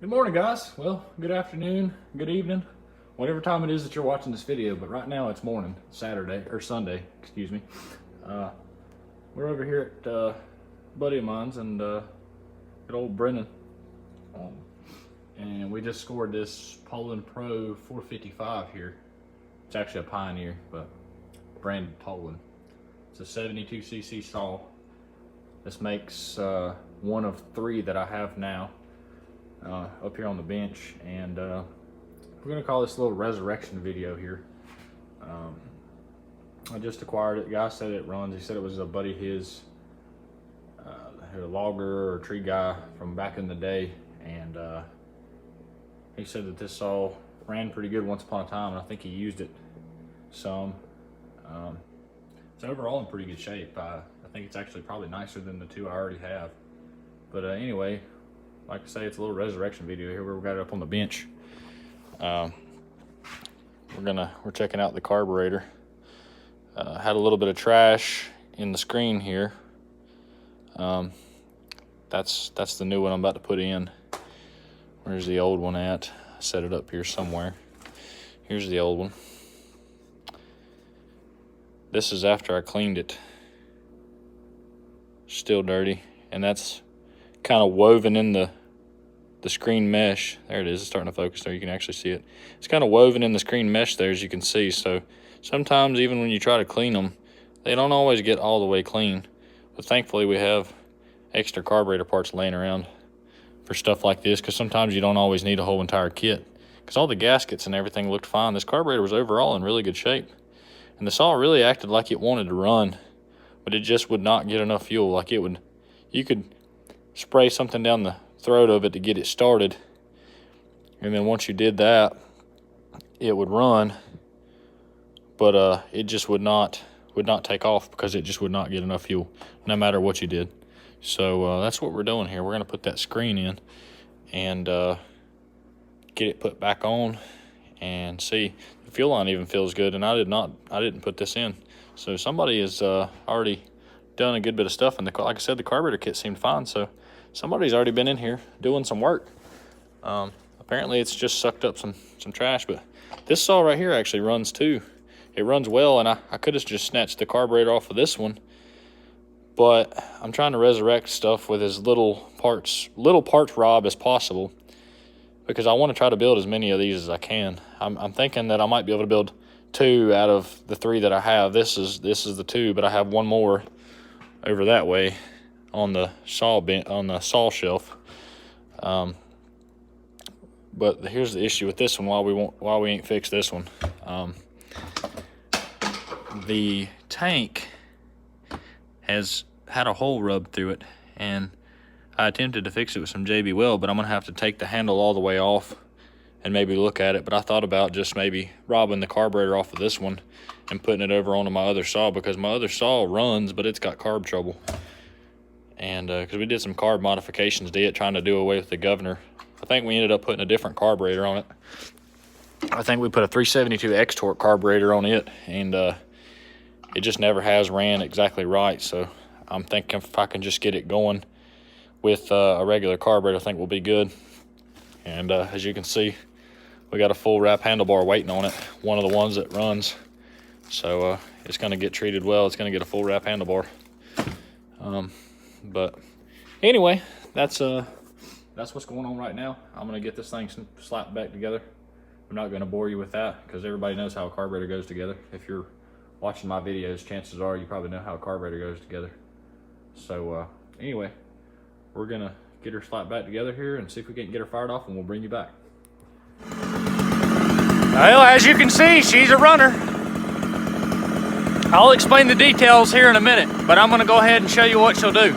Good morning, guys. Well, good afternoon, good evening, whatever time it is that you're watching this video, but right now it's morning, Saturday, or Sunday, excuse me. We're over here at a buddy of mine's and good old Brennan. And we just scored this Poulan Pro 455 here. It's actually a Pioneer, but branded Poulan. It's a 72cc saw. This makes one of three that I have now. Up here on the bench, and we're gonna call this a little resurrection video here. I just acquired it. The guy said it runs. He said it was a buddy of his, a logger or tree guy from back in the day, and he said that this saw ran pretty good once upon a time, and I think he used it some. It's overall in pretty good shape. I think it's actually probably nicer than the two I already have. But anyway, like I say, it's a little resurrection video here where we got it up on the bench. We're checking out the carburetor. Had a little bit of trash in the screen here. That's the new one I'm about to put in. Where's the old one at? I set it up here somewhere. Here's the old one. This is after I cleaned it. Still dirty, and that's kind of woven in the screen mesh. There it is. It's starting to focus there. You can actually see it. It's kind of woven in the screen mesh there, as you can see. So sometimes even when you try to clean them, they don't always get all the way clean. But thankfully we have extra carburetor parts laying around for stuff like this, because sometimes you don't always need a whole entire kit. Because all the gaskets and everything looked fine. This carburetor was overall in really good shape. And the saw really acted like it wanted to run, but it just would not get enough fuel. Like it would, you could spray something down the throat of it to get it started, and then once you did that, it would run, but it just would not take off because it just would not get enough fuel no matter what you did. So that's what we're doing here. We're going to put that screen in and get it put back on and see. The fuel line even feels good, and I didn't put this in, so somebody has already done a good bit of stuff. And like I said, the carburetor kit seemed fine, so somebody's already been in here doing some work. Apparently it's just sucked up some trash, but this saw right here actually runs too. It runs well, and I could have just snatched the carburetor off of this one, but I'm trying to resurrect stuff with as little parts rob as possible, because I want to try to build as many of these as I can. I'm thinking that I might be able to build 2 out of the 3 that I have. This is the 2, but I have one more over that way on the saw shelf. But here's the issue with this one. Why we ain't fixed this one. The tank has had a hole rubbed through it, and I attempted to fix it with some JB Weld, but I'm gonna have to take the handle all the way off and maybe look at it. But I thought about just maybe robbing the carburetor off of this one and putting it over onto my other saw, because my other saw runs, but it's got carb trouble. And because we did some carb modifications to it, trying to do away with the governor. I think we ended up putting a different carburetor on it. I think we put a 372 X-Torque carburetor on it, and it just never has ran exactly right. So I'm thinking if I can just get it going with a regular carburetor, I think we'll be good. And as you can see, we got a full wrap handlebar waiting on it, one of the ones that runs. So it's going to get treated well. It's going to get a full wrap handlebar. But anyway, that's what's going on right now. I'm gonna get this thing slapped back together. I'm not gonna bore you with that, because everybody knows how a carburetor goes together. If you're watching my videos, chances are you probably know how a carburetor goes together. So anyway, we're gonna get her slapped back together here and see if we can get her fired off, and we'll bring you back. Well, as you can see, she's a runner. I'll explain the details here in a minute, but I'm gonna go ahead and show you what she'll do.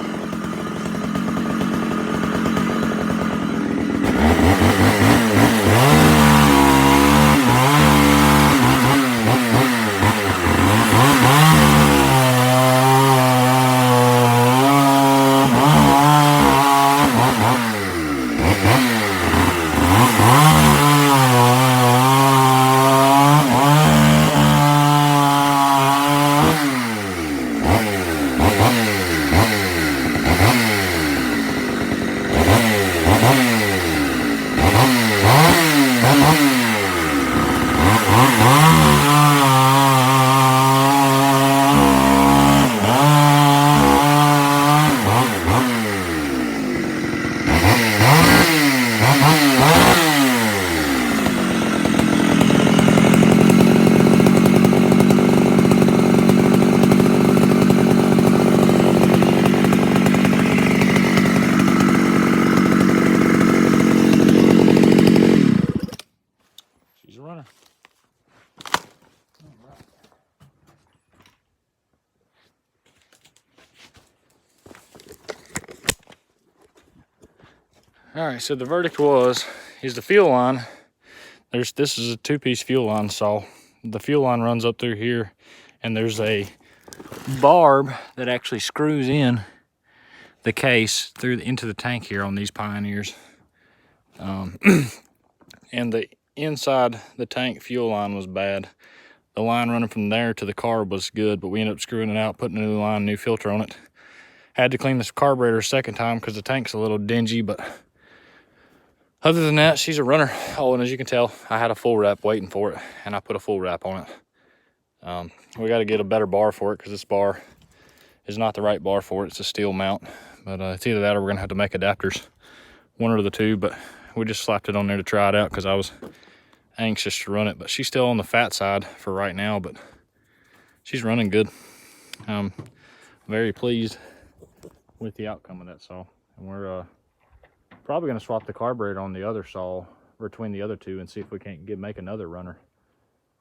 All right, so the verdict is the fuel line. This is a 2-piece fuel line saw. The fuel line runs up through here, and there's a barb that actually screws in the case into the tank here on these Pioneers. And the inside the tank fuel line was bad. The line running from there to the carb was good, but we ended up screwing it out, putting a new line, new filter on it. Had to clean this carburetor a second time because the tank's a little dingy, but other than that, she's a runner. Oh, and as you can tell, I had a full wrap waiting for it, and I put a full wrap on it. We got to get a better bar for it because this bar is not the right bar for it. It's a steel mount, but it's either that or we're going to have to make adapters. One or the two, but we just slapped it on there to try it out because I was anxious to run it. But she's still on the fat side for right now, but she's running good. I'm very pleased with the outcome of that saw. And we're probably going to swap the carburetor on the other saw between the other two and see if we can't make another runner.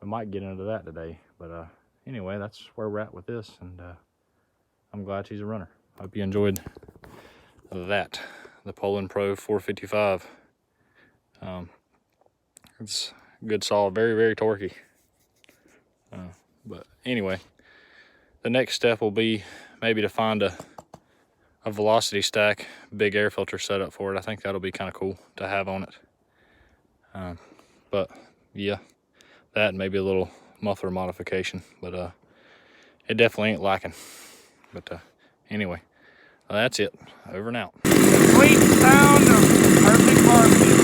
We might get into that today, but anyway, that's where we're at with this, and I'm glad she's a runner. Hope you enjoyed that, the Poulan Pro 455. It's a good saw, very, very torquey. But anyway, the next step will be maybe to find a velocity stack, big air filter set up for it. I think that'll be kind of cool to have on it. But yeah, that and maybe a little muffler modification, but it definitely ain't lacking. But anyway, that's it. Over and out. Sweet sound of perfect barbecue.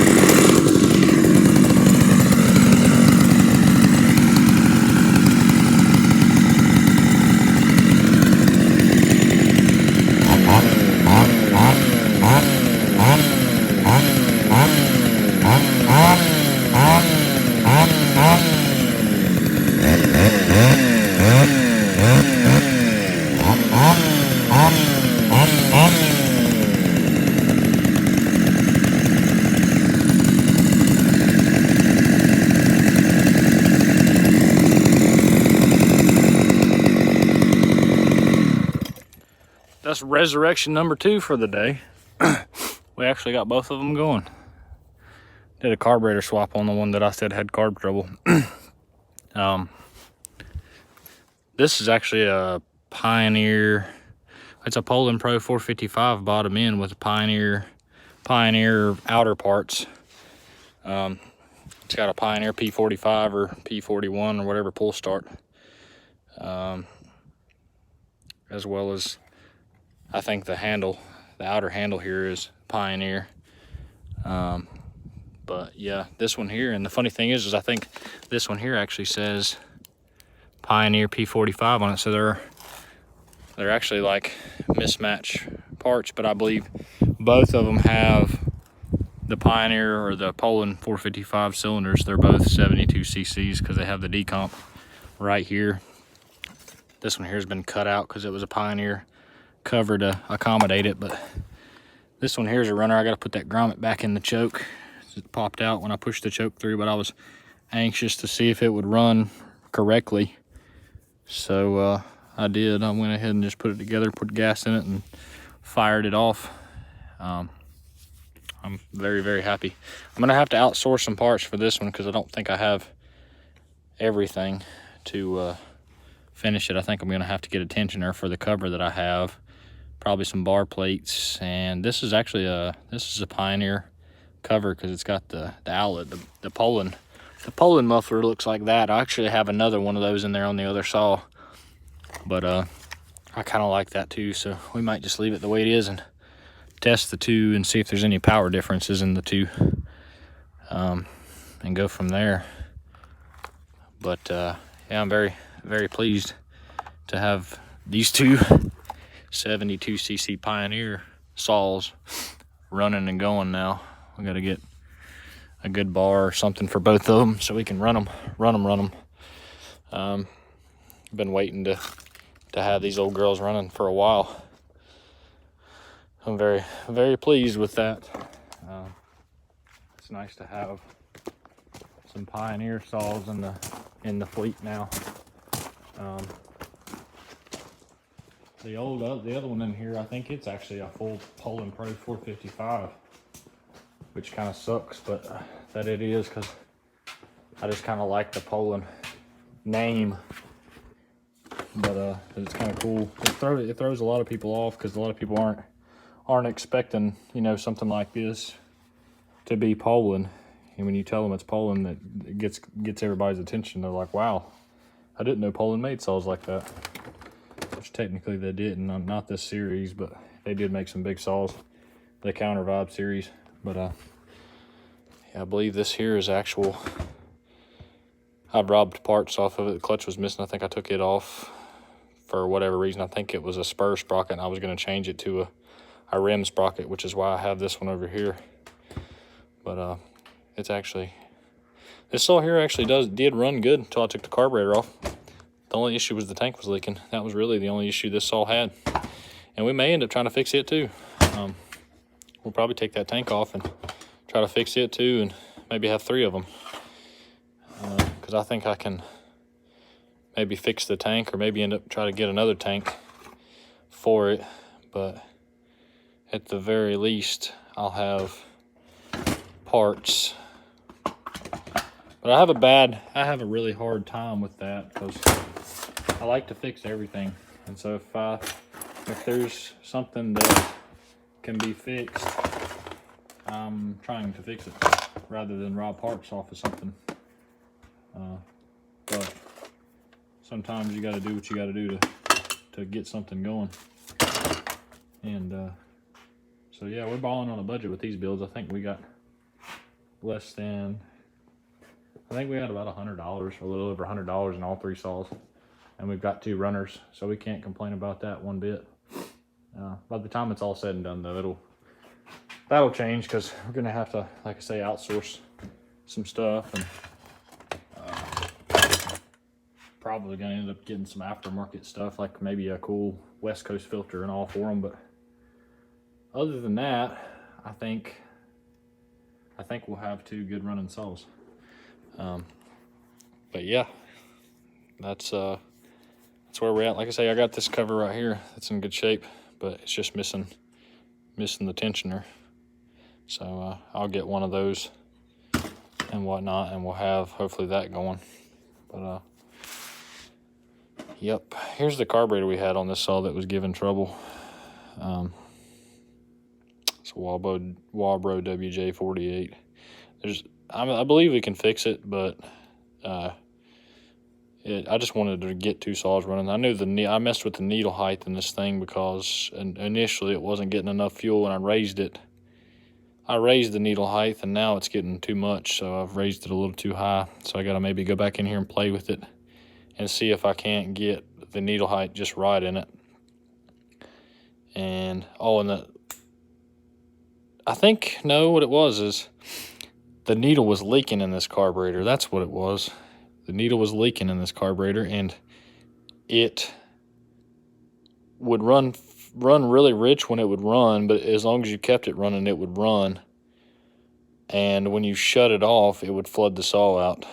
That's resurrection number 2 for the day. We actually got both of them going. Did a carburetor swap on the one that I said had carb trouble. This is actually a Pioneer. It's a Poulan Pro 455 bottom end with Pioneer outer parts. It's got a Pioneer p45 or p41 or whatever pull start, as well as I think the outer handle here is Pioneer. But yeah, this one here, and the funny thing is I think this one here actually says Pioneer p45 on it, so they're actually like mismatch parts, but I believe both of them have the Pioneer or the Poulan 455 cylinders. They're both 72 cc's because they have the decomp right here. This one here has been cut out because it was a Pioneer cover to accommodate it, but this one here is a runner. I got to put that grommet back in the choke. It popped out when I pushed the choke through, but I was anxious to see if it would run correctly, so I did. I went ahead and just put it together, put gas in it, and fired it off. I'm very, very happy. I'm gonna have to outsource some parts for this one because I don't think I have everything to finish it. I think I'm gonna have to get a tensioner for the cover that I have, probably some bar plates, and this is actually a Pioneer cover because it's got the outlet. The Poulan muffler looks like that. I actually have another one of those in there on the other saw, but I kind of like that too, so we might just leave it the way it is and test the two and see if there's any power differences in the two, and go from there. But yeah, I'm very, very pleased to have these two 72 cc Pioneer saws running and going now. We got to get a good bar or something for both of them so we can run them. Been waiting to have these old girls running for a while. I'm very, very pleased with that. It's nice to have some Pioneer saws in the fleet now. The other one in here, I think it's actually a full Poulan Pro 455. which kind of sucks, but that it is, because I just kind of like the poulan name. But it's kind of cool. It throws a lot of people off, because a lot of people aren't expecting, you know, something like this to be poulan. And when you tell them it's poulan, that gets everybody's attention. They're like, wow, I didn't know poulan made saws like that. Which technically they didn't, not this series, but they did make some big saws, the Counter Vibe series. But yeah, I believe this here is actual. I've robbed parts off of it. The clutch was missing. I think I took it off for whatever reason. I think it was a spur sprocket, and I was going to change it to a rim sprocket, which is why I have this one over here. But it's actually, this saw here actually did run good until I took the carburetor off. The only issue was the tank was leaking. That was really the only issue this saw had. And we may end up trying to fix it too. We'll probably take that tank off and try to fix it too, and maybe have 3 of them. Because I think I can maybe fix the tank, or maybe end up try to get another tank for it. But at the very least, I'll have parts. But I have a really hard time with that, because I like to fix everything. And so if there's something that can be fixed, I'm trying to fix it rather than rob parts off of something. But sometimes you got to do what you got to do to get something going. And so yeah, we're balling on a budget with these builds. I think we got less than, I think we had about $100, a little over $100 in all 3 saws. And we've got 2 runners, so we can't complain about that one bit. By the time it's all said and done though, that'll change, because we're gonna have to, like I say, outsource some stuff, and probably gonna end up getting some aftermarket stuff, like maybe a cool West Coast filter and all for them. But other than that, I think we'll have 2 good running saws. But yeah, that's where we're at. Like I say, I got this cover right here that's in good shape, but it's just missing the tensioner. So I'll get one of those and whatnot, and we'll have hopefully that going. But yep, here's the carburetor we had on this saw that was giving trouble. It's a Wabro WJ48. I believe we can fix it, but I just wanted to get 2 saws running. I knew I messed with the needle height in this thing, because initially it wasn't getting enough fuel, and I raised it. I raised the needle height, and now it's getting too much, so I've raised it a little too high. So I got to maybe go back in here and play with it and see if I can't get the needle height just right in it. And I think, no, what it was is the needle was leaking in this carburetor. That's what it was. The needle was leaking in this carburetor, and it would run really rich when it would run, but as long as you kept it running, it would run. And when you shut it off, it would flood the saw out.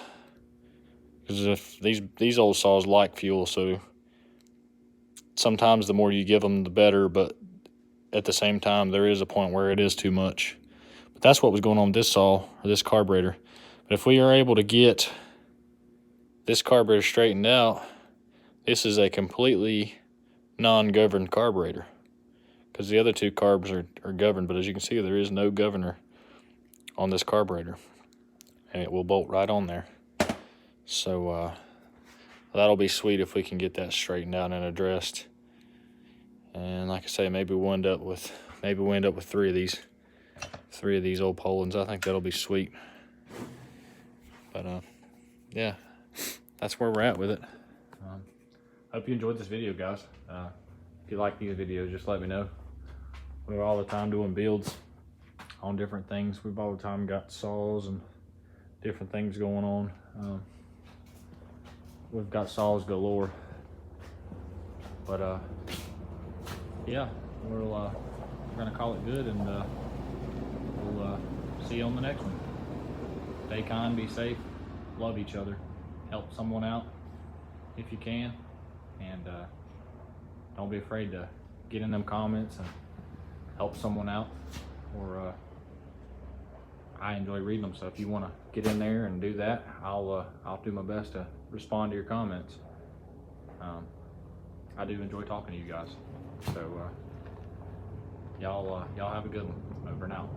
Because if these old saws like fuel, so sometimes the more you give them, the better, but at the same time, there is a point where it is too much. But that's what was going on with this saw, or this carburetor. But if we are able to get this carburetor straightened out, this is a completely non-governed carburetor, because the other 2 carbs are governed, but as you can see, there is no governor on this carburetor, and it will bolt right on there. So that'll be sweet if we can get that straightened out and addressed. And like I say, maybe we'll end up with 3 of these old poulans. I think that'll be sweet. But yeah, that's where we're at with it. Hope you enjoyed this video, guys. If you like these videos, just let me know. We're all the time doing builds on different things. We've all the time got saws and different things going on. We've got saws galore. But yeah, we're gonna call it good, and we'll see you on the next one. Stay kind, be safe, love each other, help someone out if you can, and don't be afraid to get in them comments and help someone out, or I enjoy reading them. So if you want to get in there and do that, I'll do my best to respond to your comments. I do enjoy talking to you guys. So y'all have a good one. Over and out.